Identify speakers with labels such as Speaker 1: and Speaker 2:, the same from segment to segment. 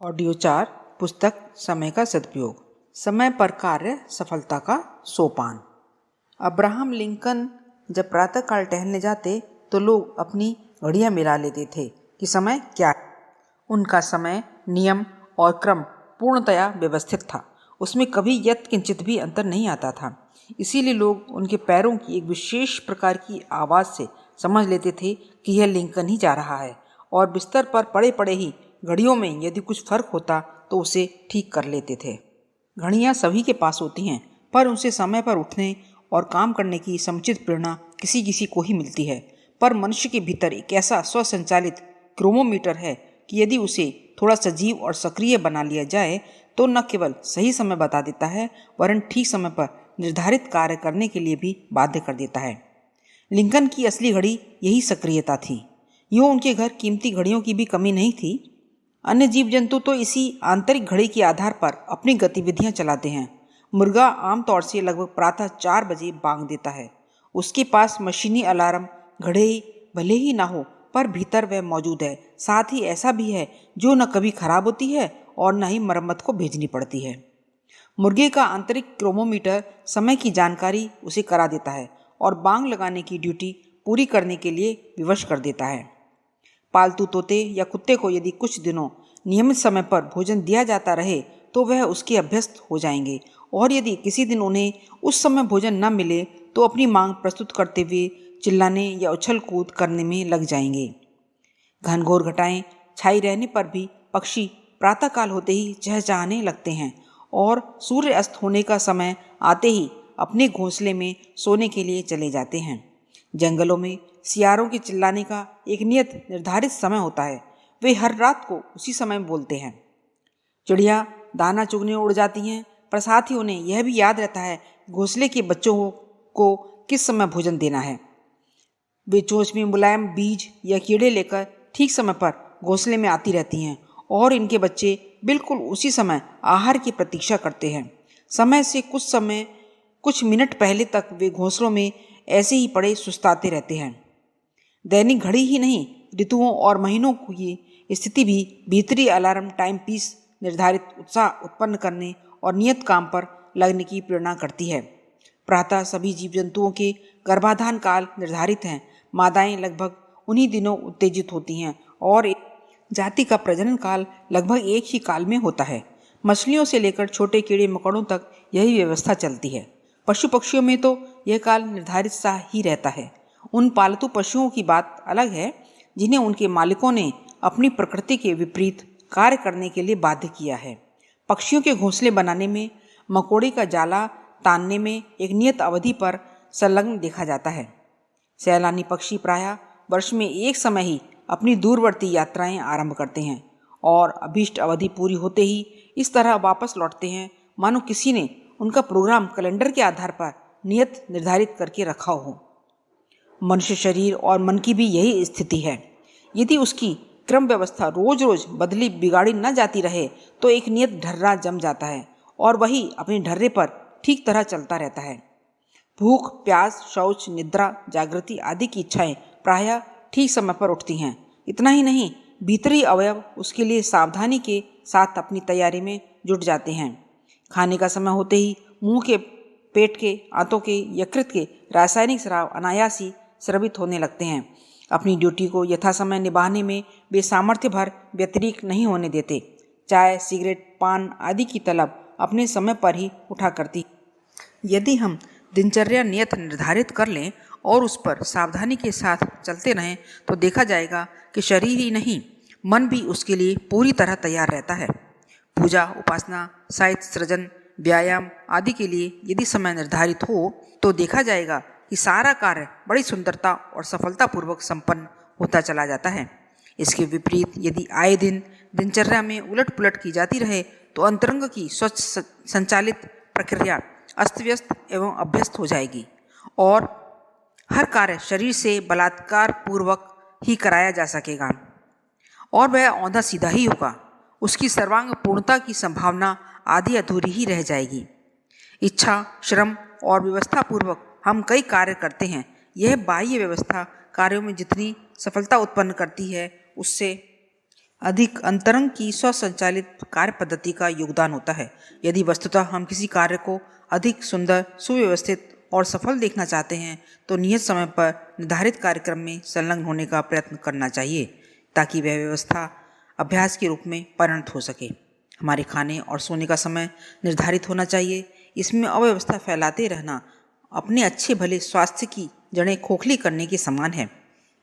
Speaker 1: Audio 4 पुस्तक समय का सदुपयोग। समय पर कार्य सफलता का सोपान। अब्राहम लिंकन जब प्रातःकाल टहलने जाते तो लोग अपनी घड़ियां मिला लेते थे कि समय क्या है। उनका समय नियम और क्रम पूर्णतया व्यवस्थित था, उसमें कभी यत्किंचित भी अंतर नहीं आता था। इसीलिए लोग उनके पैरों की एक विशेष प्रकार की आवाज़ से समझ लेते थे कि यह लिंकन ही जा रहा है, और बिस्तर पर पड़े पड़े ही घड़ियों में यदि कुछ फर्क होता तो उसे ठीक कर लेते थे। घड़ियां सभी के पास होती हैं, पर उनसे समय पर उठने और काम करने की समुचित प्रेरणा किसी किसी को ही मिलती है। पर मनुष्य के भीतर एक ऐसा स्वसंचालित क्रोमोमीटर है कि यदि उसे थोड़ा सजीव और सक्रिय बना लिया जाए तो न केवल सही समय बता देता है, वरन ठीक समय पर निर्धारित कार्य करने के लिए भी बाध्य कर देता है। लिंकन की असली घड़ी यही सक्रियता थी। यूँ उनके घर कीमती घड़ियों की भी कमी नहीं थी। अन्य जीव जंतु तो इसी आंतरिक घड़ी के आधार पर अपनी गतिविधियां चलाते हैं। मुर्गा आमतौर से लगभग प्रातः 4 बजे बांग देता है। उसके पास मशीनी अलार्म घड़े भले ही ना हो, पर भीतर वह मौजूद है। साथ ही ऐसा भी है जो न कभी खराब होती है और न ही मरम्मत को भेजनी पड़ती है। मुर्गे का आंतरिक क्रोमोमीटर समय की जानकारी उसे करा देता है और बांग लगाने की ड्यूटी पूरी करने के लिए विवश कर देता है। पालतू तोते या कुत्ते को यदि कुछ दिनों नियमित समय पर भोजन दिया जाता रहे तो वह उसके अभ्यस्त हो जाएंगे, और यदि किसी दिन उन्हें उस समय भोजन न मिले तो अपनी मांग प्रस्तुत करते हुए चिल्लाने या उछल कूद करने में लग जाएंगे। घनघोर घटाएं छाई रहने पर भी पक्षी प्रातःकाल होते ही चहचहाने लगते हैं और सूर्य अस्त होने का समय आते ही अपने घोंसले में सोने के लिए चले जाते हैं। जंगलों में सियारों के चिल्लाने का एक नियत निर्धारित समय होता है। वे हर रात को उसी समय बोलते हैं। चिड़िया दाना चुगने उड़ जाती हैं, पर साथ ही उन्हें यह भी याद रहता है घोंसले के बच्चों को किस समय भोजन देना है। वे चोंच में मुलायम बीज या कीड़े लेकर ठीक समय पर घोंसले में आती रहती हैं, और इनके बच्चे बिल्कुल उसी समय आहार की प्रतीक्षा करते हैं। समय से कुछ मिनट पहले तक वे घोंसलों में ऐसे ही पड़े सुस्ताते रहते हैं। दैनिक घड़ी ही नहीं, ऋतुओं और महीनों की स्थिति भी भीतरी अलार्म टाइम पीस निर्धारित उत्साह उत्पन्न करने और नियत काम पर लगने की प्रेरणा करती है। प्रातः सभी जीव जंतुओं के गर्भाधान काल निर्धारित हैं। मादाएं लगभग उन्हीं दिनों उत्तेजित होती हैं और एक जाति का प्रजनन काल लगभग एक ही काल में होता है। मछलियों से लेकर छोटे कीड़े मकोड़ों तक यही व्यवस्था चलती है। पशु पक्षियों में तो यह काल निर्धारित सा ही रहता है। उन पालतू पशुओं की बात अलग है जिन्हें उनके मालिकों ने अपनी प्रकृति के विपरीत कार्य करने के लिए बाध्य किया है। पक्षियों के घोंसले बनाने में, मकोड़े का जाला तानने में एक नियत अवधि पर संलग्न देखा जाता है। सैलानी पक्षी प्रायः वर्ष में एक समय ही अपनी दूरवर्ती यात्राएं आरंभ करते हैं और अभीष्ट अवधि पूरी होते ही इस तरह वापस लौटते हैं मानो किसी ने उनका प्रोग्राम कैलेंडर के आधार पर नियत निर्धारित करके रखा हो। मनुष्य शरीर और मन की भी यही स्थिति है। यदि उसकी क्रम व्यवस्था रोज रोज बदली बिगाड़ी न जाती रहे तो एक नियत ढर्रा जम जाता है और वही अपने ढर्रे पर ठीक तरह चलता रहता है। भूख, प्यास, शौच, निद्रा, जागृति आदि की इच्छाएं प्रायः ठीक समय पर उठती हैं। इतना ही नहीं, भीतरी अवयव उसके लिए सावधानी के साथ अपनी तैयारी में जुट जाते हैं। खाने का समय होते ही मुंह के, पेट के, आंतों के, यकृत के रासायनिक स्राव अनायास ही स्रवित होने लगते हैं। अपनी ड्यूटी को यथा समय निभाने में वे सामर्थ्य भर व्यतिरिक्त नहीं होने देते। चाय, सिगरेट, पान आदि की तलब अपने समय पर ही उठा करती। यदि हम दिनचर्या नियत निर्धारित कर लें और उस पर सावधानी के साथ चलते रहें तो देखा जाएगा कि शरीर ही नहीं, मन भी उसके लिए पूरी तरह तैयार रहता है। पूजा, उपासना, साहित्य सृजन, व्यायाम आदि के लिए यदि समय निर्धारित हो तो देखा जाएगा कि सारा कार्य बड़ी सुंदरता और सफलतापूर्वक संपन्न होता चला जाता है। इसके विपरीत यदि आए दिन दिनचर्या में उलट पुलट की जाती रहे तो अंतरंग की स्वच्छ संचालित प्रक्रिया अस्त व्यस्त एवं अभ्यस्त हो जाएगी और हर कार्य शरीर से बलात्कार पूर्वक ही कराया जा सकेगा और वह औंधा सीधा ही होगा। उसकी सर्वांग पूर्णता की संभावना आधी अधूरी ही रह जाएगी। इच्छा, श्रम और व्यवस्था पूर्वक हम कई कार्य करते हैं। यह बाह्य व्यवस्था कार्यों में जितनी सफलता उत्पन्न करती है उससे अधिक अंतरंग की स्वसंचालित कार्य पद्धति का योगदान होता है। यदि वस्तुतः हम किसी कार्य को अधिक सुंदर, सुव्यवस्थित और सफल देखना चाहते हैं तो नियत समय पर निर्धारित कार्यक्रम में संलग्न होने का प्रयत्न करना चाहिए, ताकि वह व्यवस्था अभ्यास के रूप में परिणत हो सके। हमारे खाने और सोने का समय निर्धारित होना चाहिए। इसमें अव्यवस्था फैलाते रहना अपने अच्छे भले स्वास्थ्य की जड़ें खोखली करने के समान है।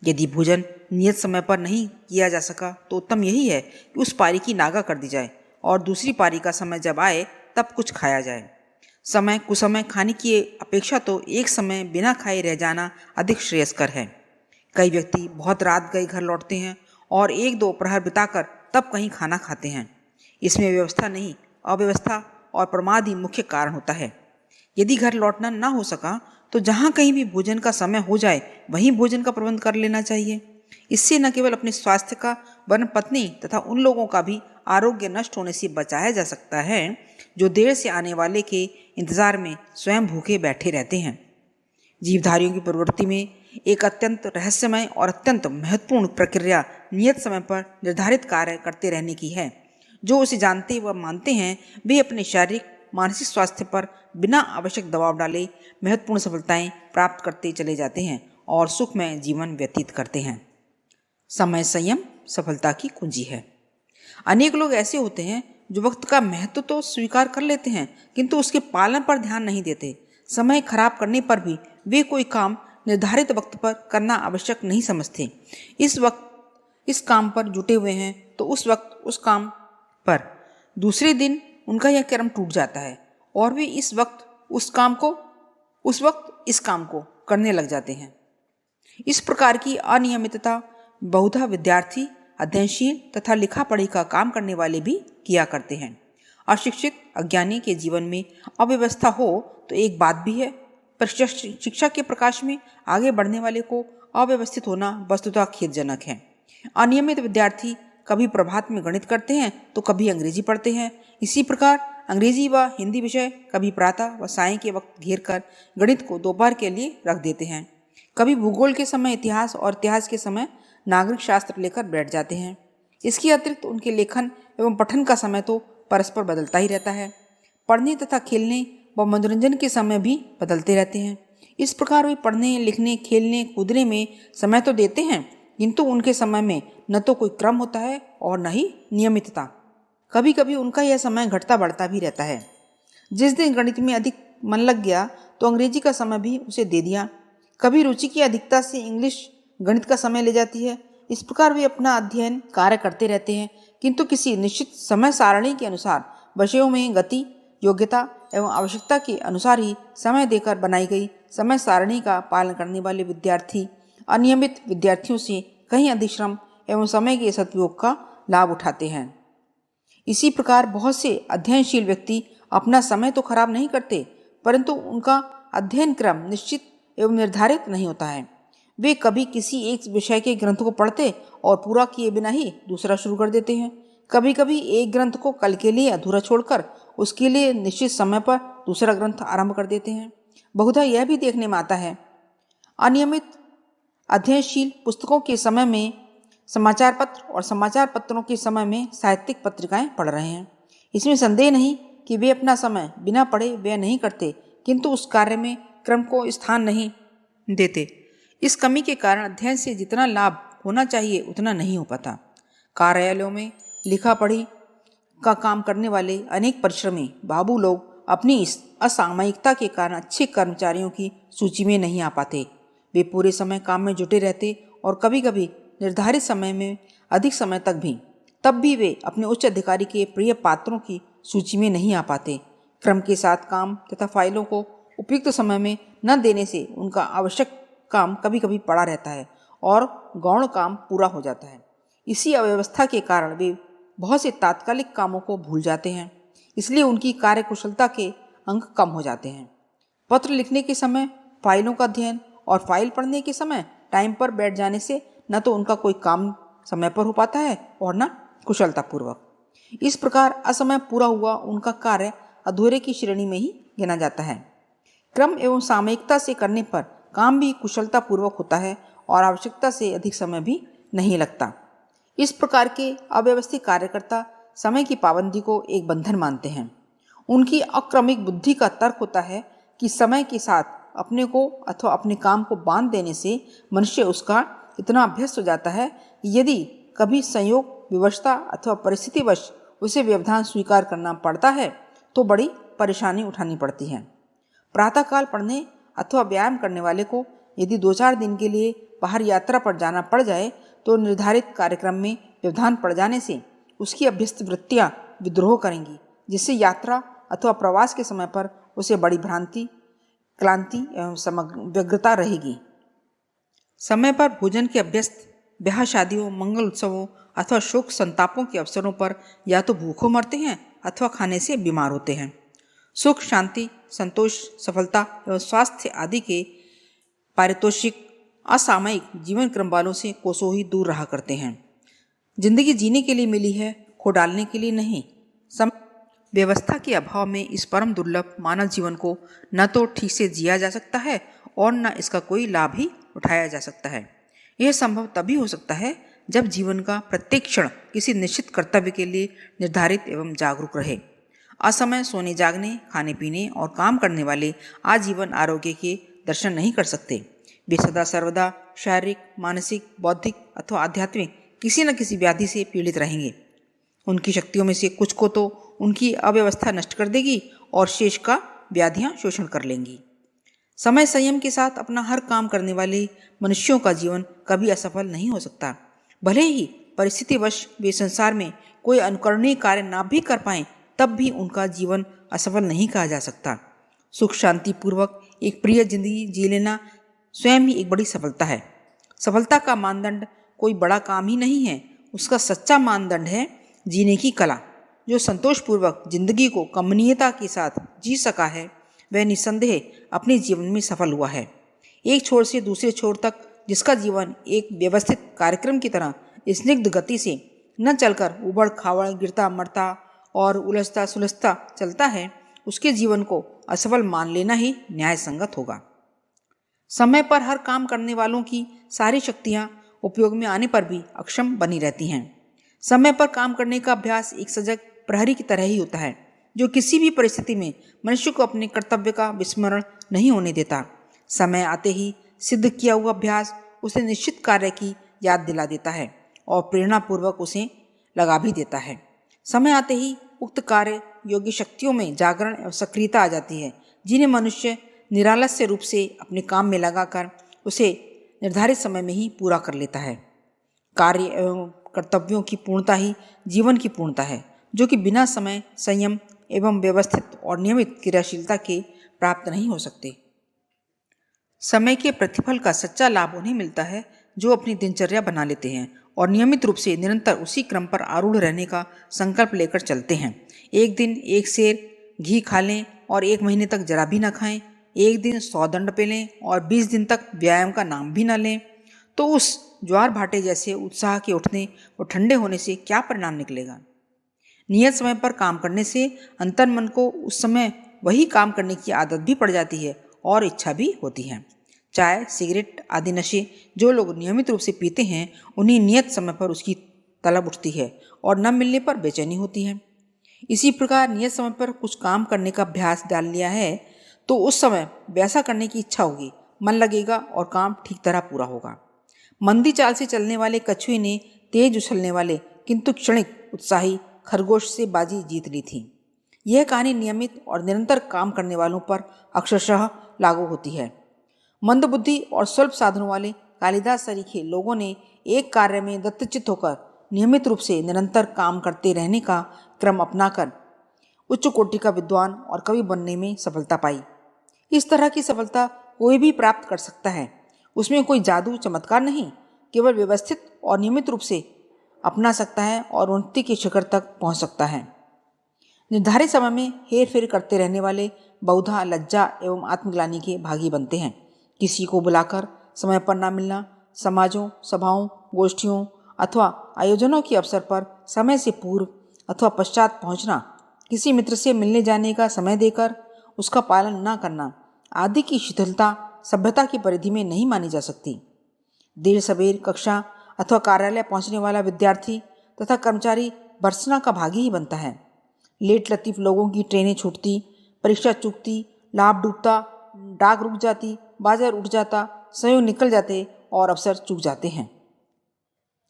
Speaker 1: यदि भोजन नियत समय पर नहीं किया जा सका तो उत्तम यही है कि उस पारी की नागा कर दी जाए और दूसरी पारी का समय जब आए तब कुछ खाया जाए। समय कुसमय खाने की अपेक्षा तो एक समय बिना खाए रह जाना अधिक श्रेयस्कर है। कई व्यक्ति बहुत रात गए घर लौटते हैं और एक दो प्रहर बिताकर तब कहीं खाना खाते हैं। इसमें व्यवस्था नहीं, अव्यवस्था और प्रमाद ही मुख्य कारण होता है। यदि घर लौटना ना हो सका तो जहाँ कहीं भी भोजन का समय हो जाए वहीं भोजन का प्रबंध कर लेना चाहिए। इससे न केवल अपने स्वास्थ्य का वरन पत्नी तथा उन लोगों का भी आरोग्य नष्ट होने से बचाया जा सकता है जो देर से आने वाले के इंतजार में स्वयं भूखे बैठे रहते हैं। जीवधारियों की प्रवृत्ति में एक अत्यंत रहस्यमय और अत्यंत महत्वपूर्ण प्रक्रिया नियत समय पर निर्धारित कार्य करते रहने की है। जो उसे जानते व मानते हैं वे अपने शारीरिक मानसिक स्वास्थ्य पर बिना आवश्यक दबाव डाले महत्वपूर्ण सफलताएं प्राप्त करते चले जाते हैं और सुखमय जीवन व्यतीत करते हैं। समय संयम सफलता की कुंजी है। अनेक लोग ऐसे होते हैं जो वक्त का महत्व तो स्वीकार कर लेते हैं किंतु उसके पालन पर ध्यान नहीं देते। समय खराब करने पर भी वे कोई काम निर्धारित वक्त पर करना आवश्यक नहीं समझते। इस वक्त इस काम पर जुटे हुए हैं तो उस वक्त उस काम पर, दूसरे दिन उनका यह क्रम टूट जाता है और वे इस वक्त इस काम को करने लग जाते हैं। इस प्रकार की अनियमितता बहुधा विद्यार्थी, अध्ययनशील तथा लिखा पढ़ी का काम करने वाले भी किया करते हैं। अशिक्षित अज्ञानी के जीवन में अव्यवस्था हो तो एक बात भी है, पर शिक्षा के प्रकाश में आगे बढ़ने वाले को अव्यवस्थित होना वस्तुतः खेदजनक है। अनियमित विद्यार्थी कभी प्रभात में गणित करते हैं तो कभी अंग्रेजी पढ़ते हैं। इसी प्रकार अंग्रेजी व हिंदी विषय कभी प्रातः व सायं के वक्त घेर कर गणित को दोपहर के लिए रख देते हैं। कभी भूगोल के समय इतिहास और इतिहास के समय नागरिक शास्त्र लेकर बैठ जाते हैं। इसके अतिरिक्त उनके लेखन एवं पठन का समय तो परस्पर बदलता ही रहता है। पढ़ने तथा खेलने व मनोरंजन के समय भी बदलते रहते हैं। इस प्रकार वे पढ़ने, लिखने, खेलने, कूदने में समय तो देते हैं किंतु उनके समय में न तो कोई क्रम होता है और न ही नियमितता। कभी कभी उनका यह समय घटता बढ़ता भी रहता है। जिस दिन गणित में अधिक मन लग गया तो अंग्रेजी का समय भी उसे दे दिया। कभी रुचि की अधिकता से इंग्लिश गणित का समय ले जाती है। इस प्रकार वे अपना अध्ययन कार्य करते रहते हैं किंतु किसी निश्चित समय सारणी के अनुसार विषयों में गति, योग्यता एवं आवश्यकता के अनुसार ही समय देकर बनाई गई समय सारणी का पालन करने वाले विद्यार्थी अनियमित विद्यार्थियों से कहीं अधिक श्रम एवं समय के सदुपयोग का लाभ उठाते हैं। इसी प्रकार बहुत से अध्ययनशील व्यक्ति अपना समय तो खराब नहीं करते परंतु उनका अध्ययन क्रम निश्चित एवं निर्धारित नहीं होता है। वे कभी किसी एक विषय के ग्रंथ को पढ़ते और पूरा किए बिना ही दूसरा शुरू कर देते हैं। कभी कभी एक ग्रंथ को कल के लिए अधूरा छोड़कर उसके लिए निश्चित समय पर दूसरा ग्रंथ आरंभ कर देते हैं। बहुधा यह भी देखने में आता है अनियमित अध्ययनशील पुस्तकों के समय में समाचार पत्र और समाचार पत्रों के समय में साहित्यिक पत्रिकाएं पढ़ रहे हैं। इसमें संदेह नहीं कि वे अपना समय बिना पढ़े व्यय नहीं करते किंतु उस कार्य में क्रम को स्थान नहीं देते। इस कमी के कारण अध्ययन से जितना लाभ होना चाहिए उतना नहीं हो पाता। कार्यालयों में लिखा पढ़ी का काम करने वाले अनेक परिश्रमी बाबू लोग अपनी इस असामयिकता के कारण अच्छे कर्मचारियों की सूची में नहीं आ पाते। वे पूरे समय काम में जुटे रहते और कभी कभी निर्धारित समय में अधिक समय तक भी, तब भी वे अपने उच्च अधिकारी के प्रिय पात्रों की सूची में नहीं आ पाते। क्रम के साथ काम तथा फाइलों को उपयुक्त समय में न देने से उनका आवश्यक काम कभी कभी पड़ा रहता है और गौण काम पूरा हो जाता है। इसी अव्यवस्था के कारण वे बहुत से तात्कालिक कामों को भूल जाते हैं, इसलिए उनकी कार्यकुशलता के अंक कम हो जाते हैं। पत्र लिखने के समय फाइलों का अध्ययन और फाइल पढ़ने के समय टाइम पर बैठ जाने से न तो उनका कोई काम समय पर हो पाता है और न कुशलतापूर्वक। इस प्रकार असमय पूरा हुआ उनका कार्य अधूरे की श्रेणी में ही गिना जाता है। क्रम एवं सामयिकता से करने पर काम भी कुशलतापूर्वक होता है और आवश्यकता से अधिक समय भी नहीं लगता। इस प्रकार के अव्यवस्थित कार्यकर्ता समय की पाबंदी को एक बंधन मानते हैं। उनकी अक्रमिक बुद्धि का तर्क होता है कि समय के साथ अपने को अथवा अपने काम को बांध देने से मनुष्य उसका इतना अभ्यस्त हो जाता है कि यदि कभी संयोग, विवशता अथवा परिस्थितिवश उसे व्यवधान स्वीकार करना पड़ता है तो बड़ी परेशानी उठानी पड़ती है। प्रातःकाल पढ़ने अथवा व्यायाम करने वाले को यदि 2-4 दिन के लिए बाहर यात्रा पर जाना पड़ जाए तो निर्धारित कार्यक्रम में व्यवधान पड़ जाने से उसकी अभ्यस्त वृत्तियां विद्रोह करेंगी, जिससे यात्रा अथवा प्रवास के समय पर उसे बड़ी भ्रांति, क्लांति एवं समग्र व्यग्रता रहेगी। समय पर भोजन के अभ्यस्त ब्याह शादियों, मंगल उत्सवों अथवा शोक संतापों के अवसरों पर या तो भूखों मरते हैं अथवा खाने से बीमार होते हैं। सुख, शांति, संतोष, सफलता एवं स्वास्थ्य आदि के पारितोषिक असामयिक जीवन क्रम वालों से कोसों ही दूर रहा करते हैं। जिंदगी जीने के लिए मिली है, खो डालने के लिए नहीं। व्यवस्था के अभाव में इस परम दुर्लभ मानव जीवन को न तो ठीक से जिया जा सकता है और न इसका कोई लाभ ही उठाया जा सकता है। यह संभव तभी हो सकता है जब जीवन का प्रत्येक क्षण किसी निश्चित कर्तव्य के लिए निर्धारित एवं जागरूक रहे। असमय सोने जागने, खाने पीने और काम करने वाले आजीवन आरोग्य के दर्शन नहीं कर सकते। वे सदा सर्वदा शारीरिक, मानसिक, बौद्धिक अथवा आध्यात्मिक किसी न किसी व्याधि से पीड़ित रहेंगे। उनकी शक्तियों में से कुछ को तो उनकी अव्यवस्था नष्ट कर देगी और शेष का व्याधियां शोषण कर लेंगी। समय संयम के साथ अपना हर काम करने वाले मनुष्यों का जीवन कभी असफल नहीं हो सकता। भले ही परिस्थितिवश वे संसार में कोई अनुकरणीय कार्य ना भी कर पाएं, तब भी उनका जीवन असफल नहीं कहा जा सकता। सुख शांति पूर्वक एक प्रिय जिंदगी जी लेना स्वयं ही एक बड़ी सफलता है। सफलता का मानदंड कोई बड़ा काम ही नहीं है, उसका सच्चा मानदंड है जीने की कला। जो संतोषपूर्वक जिंदगी को कमनीयता के साथ जी सका है वह निस्संदेह अपने जीवन में सफल हुआ है। एक छोर से दूसरे छोर तक जिसका जीवन एक व्यवस्थित कार्यक्रम की तरह स्निग्ध गति से न चलकर उबड़ खाबड़, गिरता मरता और उलझता सुलझता चलता है, उसके जीवन को असफल मान लेना ही न्याय संगत होगा। समय पर हर काम करने वालों की सारी शक्तियां उपयोग में आने पर भी अक्षम बनी रहती हैं। समय पर काम करने का अभ्यास एक सजग प्रहरी की तरह ही होता है, जो किसी भी परिस्थिति में मनुष्य को अपने कर्तव्य का विस्मरण नहीं होने देता। समय आते ही सिद्ध किया हुआ अभ्यास उसे निश्चित कार्य की याद दिला देता है और प्रेरणापूर्वक उसे लगा भी देता है। समय आते ही उक्त कार्य योग्य शक्तियों में जागरण और सक्रियता आ जाती है, जिन्हें मनुष्य निरालस्य रूप से अपने काम में लगाकर उसे निर्धारित समय में ही पूरा कर लेता है। कार्य एवं कर्तव्यों की पूर्णता ही जीवन की पूर्णता है, जो कि बिना समय, संयम एवं व्यवस्थित और नियमित क्रियाशीलता के प्राप्त नहीं हो सकते। समय के प्रतिफल का सच्चा लाभ उन्हें मिलता है जो अपनी दिनचर्या बना लेते हैं और नियमित रूप से निरंतर उसी क्रम पर आरूढ़ रहने का संकल्प लेकर चलते हैं। एक दिन एक सेर घी खा लें और 1 महीने तक जरा भी न खाएं, एक दिन 100 दंड पे लें और 20 दिन तक व्यायाम का नाम भी न लें, तो उस ज्वार भाटे जैसे उत्साह के उठने और ठंडे होने से क्या परिणाम निकलेगा। नियत समय पर काम करने से अंतर्मन मन को उस समय वही काम करने की आदत भी पड़ जाती है और इच्छा भी होती है। चाय, सिगरेट आदि नशे जो लोग नियमित रूप से पीते हैं, उन्हें नियत समय पर उसकी तलब उठती है और न मिलने पर बेचैनी होती है। इसी प्रकार नियत समय पर कुछ काम करने का अभ्यास डाल लिया है तो उस समय वैसा करने की इच्छा होगी, मन लगेगा और काम ठीक तरह पूरा होगा। मंदी चाल से चलने वाले कछुए ने तेज उछलने वाले किंतु क्षणिक उत्साही खरगोश से बाजी जीत ली थी। यह कहानी नियमित और निरंतर काम करने वालों पर अक्षरशः लागू होती है। मंदबुद्धि और स्वल्प साधनों वाले कालिदास सरीखे लोगों ने एक कार्य में दत्तचित्त होकर नियमित रूप से निरंतर काम करते रहने का क्रम अपनाकर उच्च कोटि का विद्वान और कवि बनने में सफलता पाई। इस तरह की सफलता कोई भी प्राप्त कर सकता है। उसमें कोई जादू चमत्कार नहीं, केवल व्यवस्थित और नियमित रूप से अपना सकता है और उन्नति के शिखर तक पहुंच सकता है। निर्धारित समय में हेर फेर करते रहने वाले बहुधा लज्जा एवं आत्मग्लानि के भागी बनते हैं। किसी को बुलाकर समय पर ना मिलना, समाजों, सभाओं, गोष्ठियों अथवा आयोजनों के अवसर पर समय से पूर्व अथवा पश्चात पहुंचना, किसी मित्र से मिलने जाने का समय देकर उसका पालन न करना आदि की शिथिलता सभ्यता की परिधि में नहीं मानी जा सकती। देर सवेर कक्षा अथवा कार्यालय पहुंचने वाला विद्यार्थी तथा कर्मचारी भर्त्सना का भागी ही बनता है। लेट लतीफ लोगों की ट्रेनें छूटती, परीक्षा चूकती, लाभ डूबता, डाक रुक जाती, बाजार उठ जाता, सहयोग निकल जाते और अवसर चूक जाते हैं।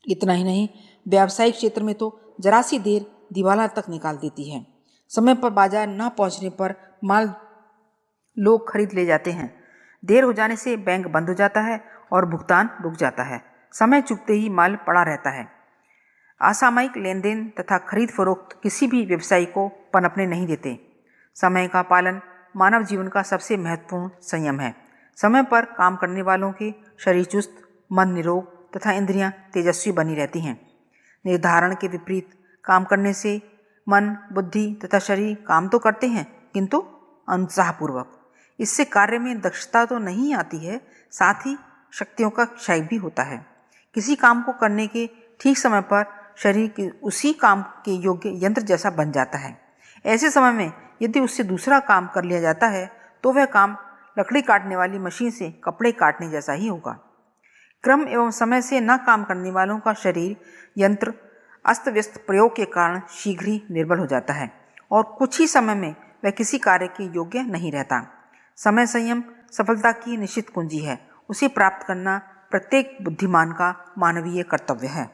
Speaker 1: इतना ही नहीं, व्यावसायिक क्षेत्र में तो जरा सी देर दिवाला तक निकाल देती है। समय पर बाजार न पहुंचने पर माल लोग खरीद ले जाते हैं। देर हो जाने से बैंक बंद हो जाता है और भुगतान रुक जाता है। समय चूकते ही माल पड़ा रहता है। असामयिक लेन देन तथा खरीद फरोख्त किसी भी व्यवसायी को पनपने नहीं देते। समय का पालन मानव जीवन का सबसे महत्वपूर्ण संयम है। समय पर काम करने वालों के शरीर चुस्त, मन निरोग तथा इंद्रियां तेजस्वी बनी रहती हैं। निर्धारण के विपरीत काम करने से मन, बुद्धि तथा शरीर काम तो करते हैं किंतु अनुत्साहपूर्वक। इससे कार्य में दक्षता तो नहीं आती है, साथ ही शक्तियों का क्षय भी होता है। किसी काम को करने के ठीक समय पर शरीर उसी काम के योग्य यंत्र जैसा बन जाता है। ऐसे समय में यदि उससे दूसरा काम कर लिया जाता है तो वह काम लकड़ी काटने वाली मशीन से कपड़े काटने जैसा ही होगा। क्रम एवं समय से न काम करने वालों का शरीर यंत्र अस्त व्यस्त प्रयोग के कारण शीघ्र ही निर्बल हो जाता है और कुछ ही समय में वह किसी कार्य के योग्य नहीं रहता। समय संयम सफलता की निश्चित कुंजी है। उसे प्राप्त करना प्रत्येक बुद्धिमान का मानवीय कर्तव्य है।